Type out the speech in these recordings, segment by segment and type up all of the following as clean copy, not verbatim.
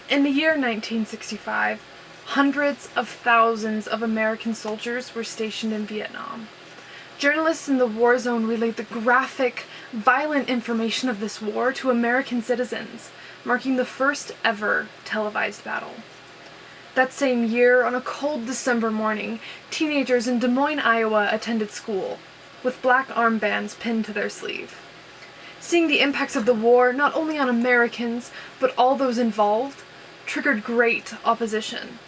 In the year 1965, hundreds of thousands of American soldiers were stationed in Vietnam. Journalists in the war zone relayed the graphic, violent information of this war to American citizens, marking the first ever televised battle. That same year, on a cold December morning, teenagers in Des Moines, Iowa attended school, with black armbands pinned to their sleeve. Seeing the impacts of the war, not only on Americans, but all those involved, triggered great opposition.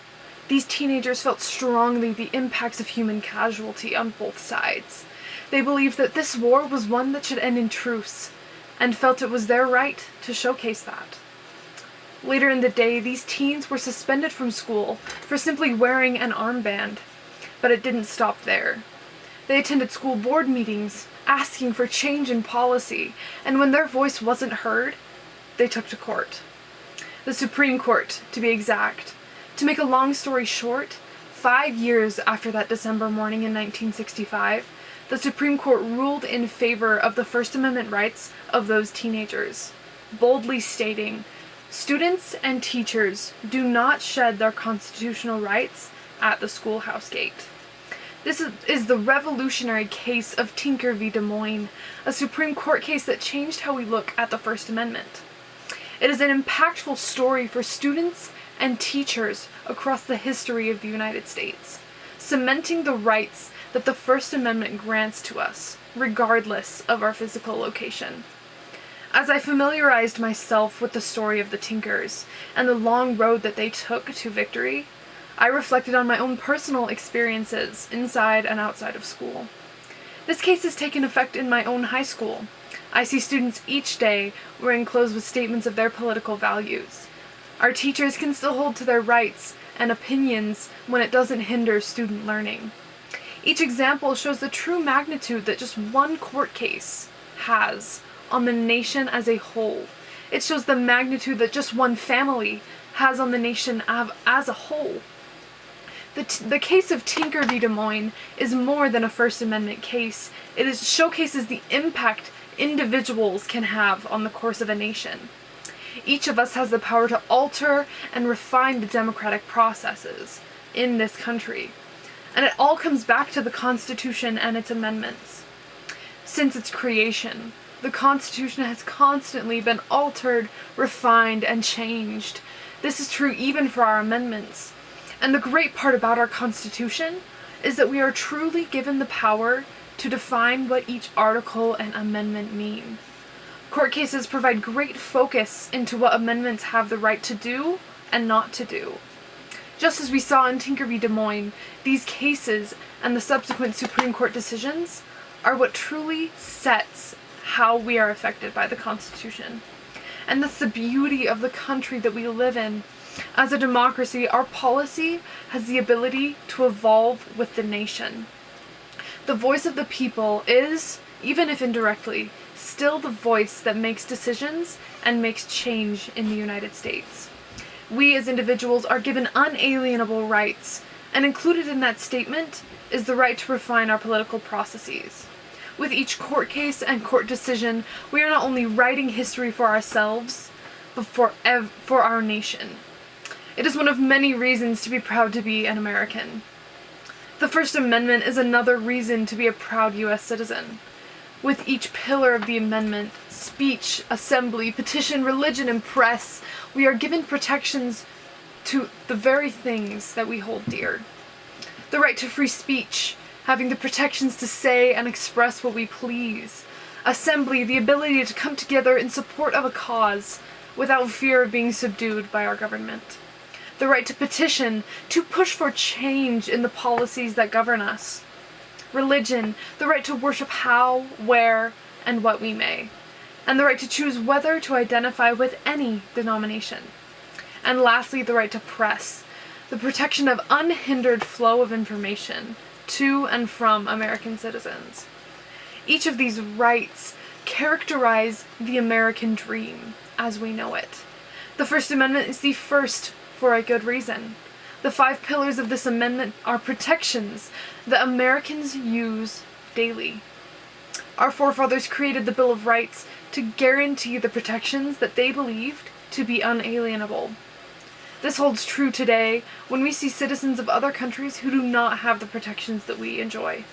These teenagers felt strongly the impacts of human casualty on both sides. They believed that this war was one that should end in truce, and felt it was their right to showcase that. Later in the day, these teens were suspended from school for simply wearing an armband, but it didn't stop there. They attended school board meetings, asking for change in policy, and when their voice wasn't heard, they took to court. The Supreme Court, to be exact. To make a long story short, 5 years after that December morning in 1965, the Supreme Court ruled in favor of the First Amendment rights of those teenagers, boldly stating, "Students and teachers do not shed their constitutional rights at the schoolhouse gate." This is the revolutionary case of Tinker v. Des Moines, a Supreme Court case that changed how we look at the First Amendment. It is an impactful story for students and teachers across the history of the United States, cementing the rights that the First Amendment grants to us, regardless of our physical location. As I familiarized myself with the story of the Tinkers and the long road that they took to victory, I reflected on my own personal experiences inside and outside of school. This case has taken effect in my own high school. I see students each day wearing clothes with statements of their political values. Our teachers can still hold to their rights and opinions when it doesn't hinder student learning. Each example shows the true magnitude that just one court case has on the nation as a whole. It shows the magnitude that just one family has on the nation as a whole. The case of Tinker v. Des Moines is more than a First Amendment case. It showcases the impact individuals can have on the course of a nation. Each of us has the power to alter and refine the democratic processes in this country. And it all comes back to the Constitution and its amendments. Since its creation, the Constitution has constantly been altered, refined, and changed. This is true even for our amendments. And the great part about our Constitution is that we are truly given the power to define what each article and amendment mean. Court cases provide great focus into what amendments have the right to do and not to do. Just as we saw in Tinker v. Des Moines, these cases and the subsequent Supreme Court decisions are what truly sets how we are affected by the Constitution. And that's the beauty of the country that we live in. As a democracy, our policy has the ability to evolve with the nation. The voice of the people is, even if indirectly, still the voice that makes decisions and makes change in the United States. We as individuals are given unalienable rights, and included in that statement is the right to refine our political processes. With each court case and court decision, we are not only writing history for ourselves, but for our nation. It is one of many reasons to be proud to be an American. The First Amendment is another reason to be a proud U.S. citizen. With each pillar of the amendment, speech, assembly, petition, religion, and press, we are given protections to the very things that we hold dear. The right to free speech, having the protections to say and express what we please. Assembly, the ability to come together in support of a cause without fear of being subdued by our government. The right to petition, to push for change in the policies that govern us. Religion, the right to worship how, where, and what we may. And the right to choose whether to identify with any denomination. And lastly, the right to press, the protection of unhindered flow of information to and from American citizens. Each of these rights characterize the American dream as we know it. The First Amendment is the first for a good reason. The 5 pillars of this amendment are protections that Americans use daily. Our forefathers created the Bill of Rights to guarantee the protections that they believed to be unalienable. This holds true today when we see citizens of other countries who do not have the protections that we enjoy.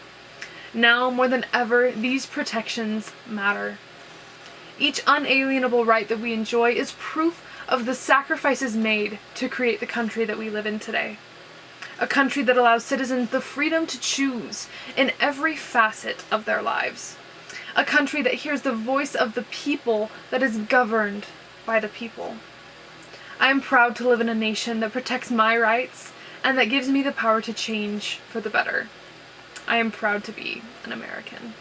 Now more than ever, these protections matter. Each unalienable right that we enjoy is proof of the sacrifices made to create the country that we live in today. A country that allows citizens the freedom to choose in every facet of their lives. A country that hears the voice of the people, that is governed by the people. I am proud to live in a nation that protects my rights and that gives me the power to change for the better. I am proud to be an American.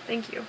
Thank you.